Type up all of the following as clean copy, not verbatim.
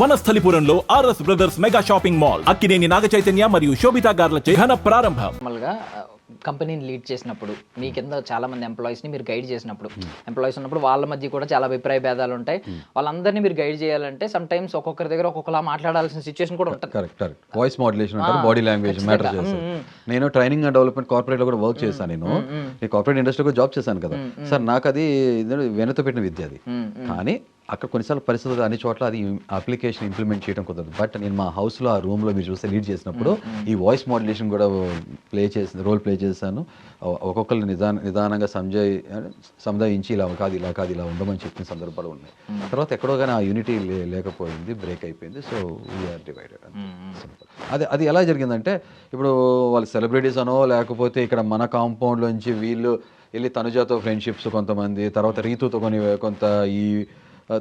వనస్థలిపురంలో RS brothers mega shopping mall Akkineni Naga Chaitanya మరియు శోభితా గార్లచే ఘన ప్రారంభం. నార్మల్గా కంపెనీని లీడ్ చేసినప్పుడు మీ కింద చాలా మంది ఎంప్లాయీస్ని మీరు గైడ్ చేసినప్పుడు ఎంప్లాయీస్ ఉన్నప్పుడు వాళ్ళ మధ్య కూడా చాలా అభిప్రాయ భేదాలు ఉంటాయి. వాళ్ళందరినీ మీరు గైడ్ చేయాలంటే సమ్ టైమ్స్ ఒక్కొక్కరి దగ్గర ఒక్కొక్కలా మాట్లాడాల్సిన సిచ్యువేషన్ కూడా ఉంటుంది. కరెక్ట్. వాయిస్ మాడ్యులేషన్ అంటారు, బాడీ లాంగ్వేజ్ మ్యాటర్ చేస్తారు. నేను ట్రైనింగ్ అండ్ డెవలప్మెంట్ కార్పొరేట్ లో కూడా వర్క్ చేశాను. నేను కార్పొరేట్ ఇండస్ట్రీలో కూడా జాబ్ చేశాను కదా సార్. నాకు అది వెనతో పెట్టిన విద్య అది. కానీ అక్కడ కొన్నిసార్లు పరిస్థితులు అన్ని చోట్ల అది అప్లికేషన్ ఇంప్లిమెంట్ చేయడం కుదరదు. బట్ నేను మా హౌస్లో ఆ రూమ్లో మీరు చూస్తే లీడ్ చేసినప్పుడు ఈ వాయిస్ మాడ్యులేషన్ కూడా రోల్ ప్లే చేశాను. ఒక్కొక్కరు నిదానంగా సంజాయించి ఇలా కాదు ఇలా ఉండమని చెప్పిన సందర్భాలు ఉన్నాయి. తర్వాత ఎక్కడో కానీ ఆ యూనిటీ లేకపోయింది, బ్రేక్ అయిపోయింది. So we are divided. అది ఎలా జరిగిందంటే, ఇప్పుడు వాళ్ళు సెలబ్రిటీస్ అనో లేకపోతే ఇక్కడ మన కాంపౌండ్లోంచి వీళ్ళు వెళ్ళి తనుజాతో ఫ్రెండ్షిప్స్ కొంతమంది, తర్వాత రీతుతో కొంత ఈ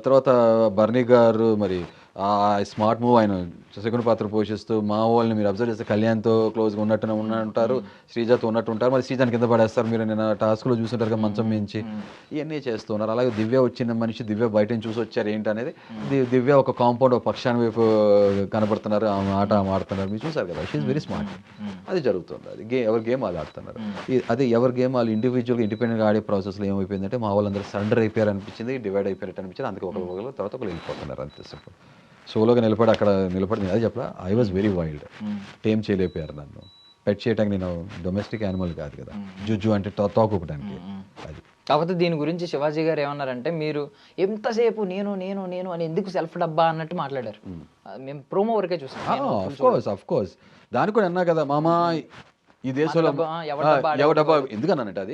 తర్వాత బర్నీ గారు మరి ఆ స్మార్ట్ మూవ్ ఆయన సెకండ్ పాత్ర పోషిస్తూ మా వాళ్ళని మీరు అబ్జర్వ్ చేస్తే కళ్యాణ్తో క్లోజ్గా ఉన్నట్టు శ్రీజాతో ఉన్నట్టు ఉంటారు. మరి శ్రీజాని కింద పడేస్తారు. మీరు నేను టాస్క్లో చూస్తుంటారు కదా మంచం మించి ఇవన్నీ చేస్తున్నారు. అలాగే దివ్య వచ్చిన మనిషి దివ్య బయట చూసి వచ్చారు ఏంటి అనేది. దివ్య ఒక కాంపౌండ్ ఒక పక్షాన్ని వైపు కనబడుతున్నారు, ఆ మాట ఆడుతున్నారు. మీరు చూసారు కదా, షీఈ్ వెరీ స్మార్ట్. అది జరుగుతుంది. అది ఎవరి గేమ్ వాళ్ళు ఆడుతున్నారు. అది ఎవరి గేమ్ వాళ్ళు ఇండివిజువల్గా ఇండిపెండెంట్గా ఆడే ప్రాసెస్లో ఏమైపోయిందంటే మా వాళ్ళందరూ సరెండర్ అయిపోయారు అనిపించింది, డివైడ్ అయిపోయారు అనిపించింది. అందుకే ఒకరు తర్వాత ఒకరు వెళ్ళిపోతున్నారు. అంతే సింపుల్. సోలోగా నిలబడి నేను అది చెప్పలా, I was very wild. Tame చేయలేకపోయారు నన్ను. పెట్ చేయడానికి నేను డొమెస్టిక్ యానిమల్ కాదు కదా, జుజ్జు అంటే తోకొకటానికి. అది కాకపోతే దీని గురించి శివాజీ గారు ఏమన్నారంటే, మీరు ఎంతసేపు నేను నేను నేను అని ఎందుకు సెల్ఫ్ డబ్బా అన్నట్టు మాట్లాడారు. మేము ప్రోమో వరకే చూసాం. ఆఫ్ కోర్స్ దానికి కూడా అన్నా కదా మామ ఈ దేశంలో డబ్బా ఎందుకన్నానంటే, అది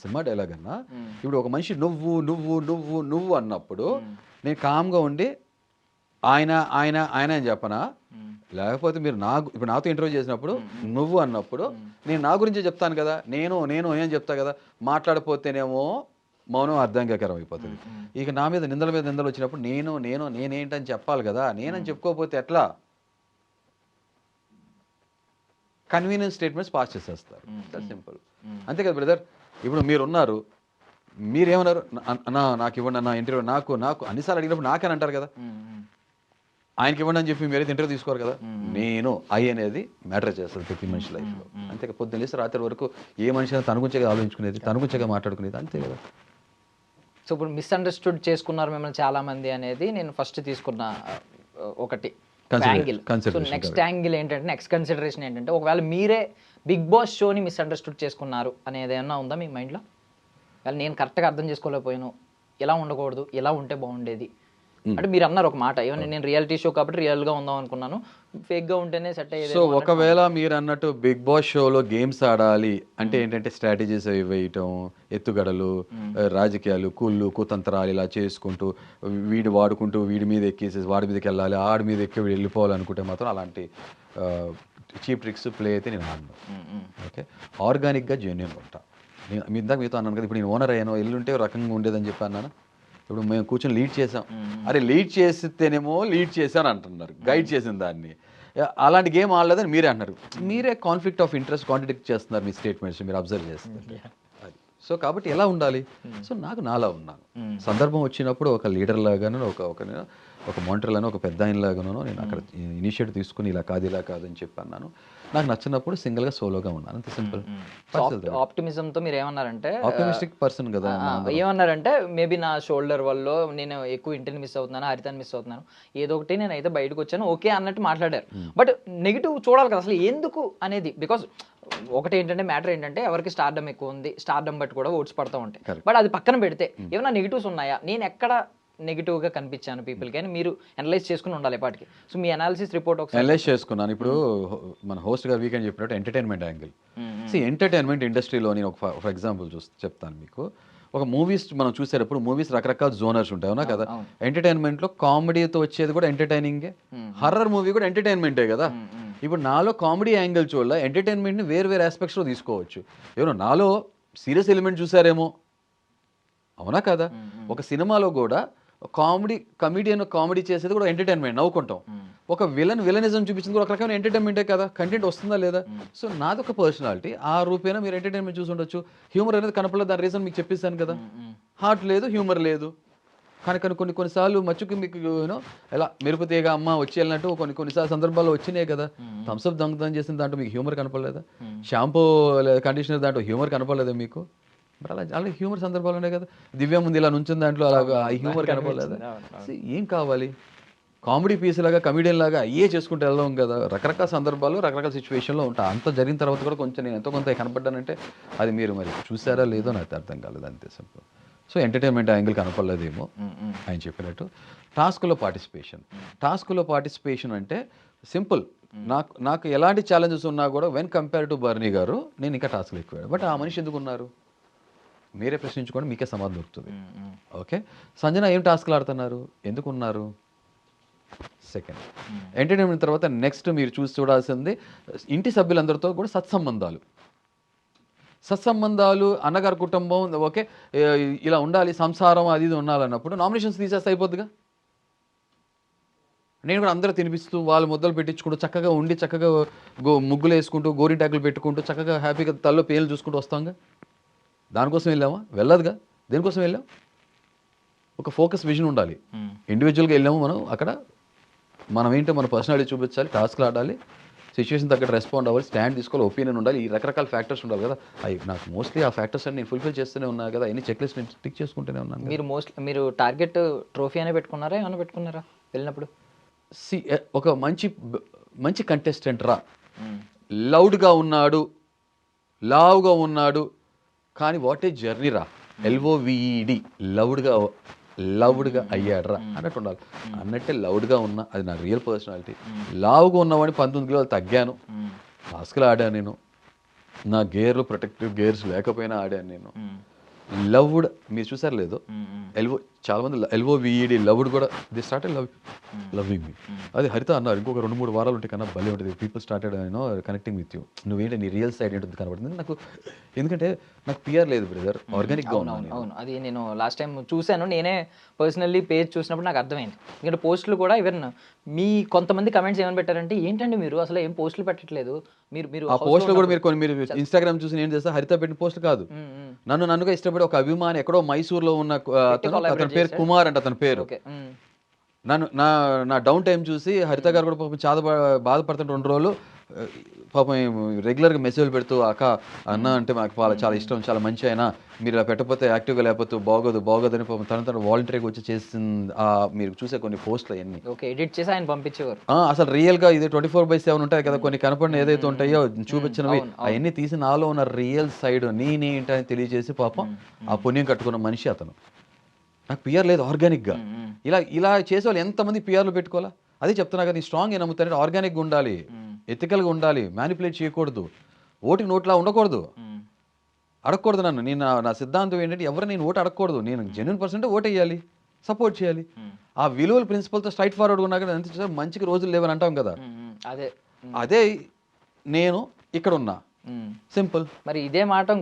సినిమా డైలాగ్ అన్నా. ఇప్పుడు ఒక మనిషి నువ్వు నువ్వు నువ్వు నువ్వు అన్నప్పుడు నేను కామ్గా ఉండి ఆయన ఆయన ఆయన అని చెప్పనా, లేకపోతే మీరు ఇప్పుడు నాతో ఇంటర్వ్యూ చేసినప్పుడు నువ్వు అన్నప్పుడు నేను నా గురించి చెప్తాను కదా, నేను నేను ఏం చెప్తా కదా. మాట్లాడిపోతేనేమో మౌనం అర్థంకరం అయిపోతుంది. ఇక నా మీద నిందలు వచ్చినప్పుడు నేనేంటని చెప్పాలి కదా. నేనని చెప్పుకోకపోతే ఎట్లా? కన్వీనియన్స్ స్టేట్మెంట్స్ పాస్ చేసేస్తారు. సింపుల్. అంతే కదా బ్రదర్. ఇప్పుడు మీరున్నారు, మీరేమన్నారు, నాకు ఇవ్వండి అన్న ఇంటర్వ్యూ, నాకు అన్నిసార్లు అడిగినప్పుడు నాకని అంటారు కదా. ఆయనకి ఇవ్వండి అని చెప్పి మీరైతే ఇంటర్వ్యూ తీసుకోరు కదా. నేను అనేది మ్యాటర్ చేస్తుంది ప్రతి మనిషి లైఫ్లో. అంతే. పొద్దున్న లేసి రాత్రి వరకు ఏ మనిషి అయినా తన గురించే ఆలోచించుకునేది, తన గురించే మాట్లాడుకునేది. అంతే కదా. సో ఇప్పుడు మిస్అండర్స్టూడ్ చేసుకున్నారు మిమ్మల్ని చాలా మంది అనేది నేను ఫస్ట్ తీసుకున్న ఒకటి యాంగిల్. సో నెక్స్ట్ యాంగిల్ ఏంటంటే, నెక్స్ట్ కన్సిడరేషన్ ఏంటంటే, ఒకవేళ మీరే బిగ్ బాస్ షోని మిస్అండర్స్టూడ్ చేసుకున్నారు అనేది ఏమన్నా ఉందా మీ మైండ్లో? వాళ్ళు నేను కరెక్ట్గా అర్థం చేసుకోలేకపోయాను, ఇలా ఉండకూడదు, ఇలా ఉంటే బాగుండేది అంటే మీరు అన్నారు ఒక మాట, ఏమన్నా నేను రియాలిటీ షో కాబట్టి రియల్గా ఉందాం అనుకున్నాను, ఫేక్గా ఉంటేనే సెట్ అయ్యేది. సో ఒకవేళ మీరు అన్నట్టు బిగ్ బాస్ షోలో గేమ్స్ ఆడాలి అంటే ఏంటంటే స్ట్రాటజీస్ అవి వేయటం, ఎత్తుగడలు, రాజకీయాలు, కుతంత్రాలు ఇలా చేసుకుంటూ వీడు వాడుకుంటూ వీడి మీద ఎక్కేసి వాడి మీదకి వెళ్ళాలి, ఆడి మీద ఎక్కి వీడు వెళ్ళిపోవాలనుకుంటే మాత్రం అలాంటి చీప్ ట్రిక్స్ ప్లే అయితే నేను ఆడను. ఓకే, ఆర్గానిక్గా జెన్యూన్గా ఉంటా. నేను ఇందాక మీతో అన్నాను కదా, ఇప్పుడు నేను ఓనర్ అయ్యాను, ఎల్లుంటే రకంగా ఉండేదని చెప్పి అన్నాను. ఇప్పుడు మేము కూర్చొని లీడ్ చేసాం, అరే లీడ్ చేస్తేనేమో లీడ్ చేశాను అంటున్నారు, గైడ్ చేసిన దాన్ని. అలాంటి గేమ్ ఆడలేదని మీరే అంటున్నారు. మీరే కాన్ఫ్లిక్ట్ ఆఫ్ ఇంట్రెస్ట్ కాంట్రడిక్ట్ చేస్తున్నారు మీ స్టేట్మెంట్స్, మీరు అబ్జర్వ్ చేస్తున్నారు. అది సో కాబట్టి ఎలా ఉండాలి? సో నాకు నాలా ఉన్నాను. సందర్భం వచ్చినప్పుడు ఒక లీడర్ లాగాను, ఒక మానిటర్లను, ఒక పెద్ద ఆయనలాగానో నేను అక్కడ ఇనిషియేటివ్ తీసుకుని ఇలా కాదు అని చెప్పి అన్నాను. నాకు నచ్చినప్పుడు సింగిల్గా సోలోగా ఉన్నాను. అంత సింపుల్. ఆప్టిమిజంతో మీరు ఏమన్నారంటే, ఆప్టిమిస్టిక్ పర్సన్ కదా, ఏమన్నారంటే మేబీ నా షోల్డర్ వల్ల నేను ఎక్కువ ఇంటిని మిస్ అవుతున్నాను, హరితని మిస్ అవుతున్నాను, ఏదో ఒకటి నేనైతే బయటకు వచ్చాను ఓకే అన్నట్టు మాట్లాడారు. బట్ నెగిటివ్ చూడాలి కదా అసలు ఎందుకు అనేది. బికాస్ ఒకటి ఏంటంటే మ్యాటర్ ఏంటంటే, ఎవరికి స్టార్డమ్ ఎక్కువ ఉంది, స్టార్డమ్ బట్టి కూడా ఓట్స్ పడుతూ ఉంటాయి. బట్ అది పక్కన పెడితే ఏమైనా నెగిటివ్స్ ఉన్నాయా, నేను ఎక్కడ నెగిటివ్గా కనిపించాను పీపుల్కి అని మీరు అనలైజ్ చేసుకుని ఉండాలి ఎప్పటికి. సో మీ అనాలిసిస్ రిపోర్ట్ ఒకసారి అనలైజ్ చేసుకున్నాను. ఇప్పుడు మన హోస్ట్ గారు వీకెండ్ చెప్పినట్టు ఎంటర్టైన్మెంట్ యాంగిల్. ఎంటర్టైన్మెంట్ ఇండస్ట్రీలో నేను ఫర్ ఎగ్జాంపుల్ చెప్తాను మీకు. ఒక మూవీస్ మనం చూసేటప్పుడు మూవీస్ రకరకాల జోనర్స్ ఉంటాయి, అవునా కదా. ఎంటర్టైన్మెంట్లో కామెడీతో వచ్చేది కూడా ఎంటర్టైనింగే, హర్రర్ మూవీ కూడా ఎంటర్టైన్మెంటే కదా. ఇప్పుడు నాలో కామెడీ యాంగిల్ చూడాల, ఎంటర్టైన్మెంట్ని వేరు ఆస్పెక్ట్స్లో తీసుకోవచ్చు. ఏమో నాలో సీరియస్ ఎలిమెంట్ చూసారేమో, అవునా కదా. ఒక సినిమాలో కూడా కమెడియన్ కామెడీ చేసేది కూడా ఎంటర్టైన్మెంట్, నవ్వుకుంటాం. ఒక విలనిజం చూపించింది కూడా ఒక రకమైన ఎంటర్టైన్మెంటే కదా. కంటెంట్ వస్తుందా లేదా? సో నాదొక పర్సనాలిటీ, ఆ రూపేనా మీరు ఎంటర్టైన్మెంట్ చూసి ఉండొచ్చు. హ్యూమర్ అనేది కనపడలేదు, దాని రీజన్ మీకు చెప్పిస్తాను కదా. హార్ట్ లేదు, హ్యూమర్ లేదు. కానీ కొన్నిసార్లు మచ్చుకి మీకు ఎలా మెరుపుతీగా అమ్మ వచ్చి వెళ్ళినట్టు కొన్నిసార్లు సందర్భాల్లో వచ్చినాయి కదా. థమ్స్అప్ దొంగతనం చేసిన దాంట్లో మీకు హ్యూమర్ కనపడలేదా? షాంపూ లేదా కండిషనర్ దాంట్లో హ్యూమర్ కనపడలేదా మీకు? మరి అలా హ్యూమర్ సందర్భాలు ఉన్నాయి కదా. దివ్య ముందు ఇలా నుంచిన దాంట్లో అలాగా హ్యూమర్ కనపడలేదా? ఏం కావాలి? కామెడీ పీస్ లాగా కమెడియన్ లాగా అయ్యే చేసుకుంటూ వెళ్దాం కదా. రకరకాల సందర్భాలు రకరకాల సిచ్యువేషన్లో ఉంటాయి. అంత జరిగిన తర్వాత కూడా కొంచెం నేను ఎంతో కొంత కనపడ్డానంటే అది మీరు మరి చూసారా లేదో నాకు అర్థం కాలేదు అంతే సింపుల్. సో ఎంటర్టైన్మెంట్ యాంగిల్ కనపడలేదేమో ఆయన చెప్పినట్టు. టాస్క్లో పార్టిసిపేషన్ అంటే సింపుల్. నాకు ఎలాంటి ఛాలెంజెస్ ఉన్నా కూడా వెన్ కంపేర్ టు బర్నీ గారు నేను ఇంకా టాస్క్లు ఎక్కువ. బట్ ఆ మనిషి ఎందుకు ఉన్నారు మీరే ప్రశ్నించుకోండి, మీకే సమాధానం దొరుకుతుంది. ఓకే, సంజన ఏం టాస్క్లు ఆడుతున్నారు, ఎందుకు ఉన్నారు? సెకండ్ ఎంటర్టైన్మెంట్ తర్వాత నెక్స్ట్ మీరు చూడాల్సింది ఇంటి సభ్యులందరితో కూడా సత్సంబంధాలు అన్నగారి కుటుంబం ఓకే ఇలా ఉండాలి, సంసారం అది ఇది ఉండాలన్నప్పుడు నామినేషన్స్ తీసేస్తే అయిపోద్దిగా. నేను కూడా అందరూ తినిపిస్తూ వాళ్ళు ముద్దలు పెట్టించుకుంటూ చక్కగా ఉండి చక్కగా ముగ్గులు వేసుకుంటూ గోరింటాకులు పెట్టుకుంటూ చక్కగా హ్యాపీగా తల్లో పేర్లు చూసుకుంటూ వస్తాంగా. దానికోసం వెళ్ళామా? వెళ్ళదుగా. దేనికోసం వెళ్ళాం? ఒక ఫోకస్ విజన్ ఉండాలి. ఇండివిజువల్గా వెళ్ళాము మనం, అక్కడ మనం ఏంటో మన పర్సనాలిటీ చూపించాలి, టాస్క్లు ఆడాలి, సిచ్యువేషన్ తగ్గట్టు రెస్పాండ్ అవ్వాలి, స్టాండ్ తీసుకోవాలి, ఒపీనియన్ ఉండాలి, ఈ రకరకాల ఫ్యాక్టర్స్ ఉండాలి కదా. నాకు మోస్ట్లీ ఆ ఫ్యాక్టర్స్ అన్ని నేను ఫుల్ఫిల్ చేస్తూనే ఉన్నాను కదా, ఎన్ని చెక్ లిస్ట్ నేను టిక్ చేసుకుంటూనే ఉన్నాను. మీరు టార్గెట్ ట్రోఫీ అనే పెట్టుకున్నారా, ఏమైనా పెట్టుకున్నారా వెళ్ళినప్పుడు? ఒక మంచి కంటెస్టెంట్ రా, లౌడ్గా ఉన్నాడు, లావుగా ఉన్నాడు, కానీ వాట్ ఏ జర్నీ రా, LOVED లౌడ్గా అయ్యాడరా అన్నట్టు ఉండాలి. అన్నట్టే లౌడ్గా ఉన్నా, అది నా రియల్ పర్సనాలిటీ. లావుగా ఉన్నవాడిని 19 కిలోలు తగ్గాను, టాస్క్లు ఆడాను నేను, నా గేర్లు ప్రొటెక్టివ్ గేర్స్ లేకపోయినా ఆడాను నేను. లవ్డ్ మీరు చూసారు లేదు, చాలా మంది LOVED లవ్డ్ కూడా ది స్టార్టెడ్ లవింగ్ మీ. అది హరిత అన్నారు ఇంకొక 2-3 వారాలు ఉంటే కన్నా భలే ఉంటుంది, people started connecting with you, నువ్వేంటి నీ రియల్ సైడ్ ఏంటి కనబడుతుంది నాకు. ఎందుకంటే నాకు పిఆర్ లేదు బ్రదర్, ఆర్గానిక్గా ఉన్నాను. అవును, అది నేను లాస్ట్ టైం చూశాను, నేనే పర్సనల్లీ పేజ్ చూసినప్పుడు నాకు అర్థమైంది. ఎందుకంటే పోస్టులు కూడా ఈవెన్ మీ కొంతమంది కమెంట్స్ ఏమని పెట్టారంటే, ఏంటండి మీరు అసలు ఏం పోస్టులు పెట్టట్లేదు, మీరు ఆ పోస్టులు కూడా మీరు ఇన్స్టాగ్రామ్ చూసి నేను చేస్తా, హరిత పెట్టిన పోస్ట్ కాదు, నన్నుగా ఇష్టపడి ఒక అభిమాని ఎక్కడో మైసూర్లో ఉన్న అతని పేరు కుమార్ అంట, అతని పేరు. నన్ను నా డౌన్ టైం చూసి హరిత గారు కూడా పాపం చాలా బాధపడుతుంటే 2 రోజులు పాపం రెగ్యులర్గా మెసేజ్లు పెడుతూ, అక్క అన్న అంటే మాకు చాలా ఇష్టం, చాలా మంచి అయినా మీరు ఇలా పెట్టకపోతే యాక్టివ్గా లేకపోతే బాగోదు అని పాపం తన వాలంటరీగా వచ్చి చేసింది. మీరు చూసే కొన్ని పోస్టులు అవన్నీ ఎడిట్ చేసి ఆయన పంపించేవారు. అసలు రియల్గా ఇది 24/7 ఉంటాయి కదా, కొన్ని కనపడిన ఏదైతే ఉంటాయో చూపించినవి అవన్నీ తీసి నాలో ఉన్న రియల్ సైడ్ నేనేంటని తెలియజేసి పాపం ఆ పుణ్యం కట్టుకున్న మనిషి అతను. నాకు పిఆర్ లేదు, ఆర్గానిక్గా ఇలా చేసే వాళ్ళు ఎంతమంది పిఆర్లు పెట్టుకోవాలా? అదే చెప్తున్నా కదా, స్ట్రాంగ్ ఏం నమ్ముతానంటే ఆర్గానిక్గా ఉండాలి, ఎథికల్గా ఉండాలి, మ్యానిపులేట్ చేయకూడదు, ఓటుకి నోట్లా ఉండకూడదు, అడగకూడదు నన్ను. నా సిద్ధాంతం ఏంటంటే ఎవరు నేను ఓటు అడగకూడదు, నేను జెన్యూన్ పర్సెంట్ ఓటు వేయాలి, సపోర్ట్ చేయాలి. ఆ విలువల ప్రిన్సిపల్తో స్ట్రైట్ ఫార్వర్డ్గా ఉన్నా కదా, ఎంత మంచికి రోజులు లేవని అంటాం కదా, అదే నేను ఇక్కడ ఉన్నా, సింపుల్. మరి ఇదే మాట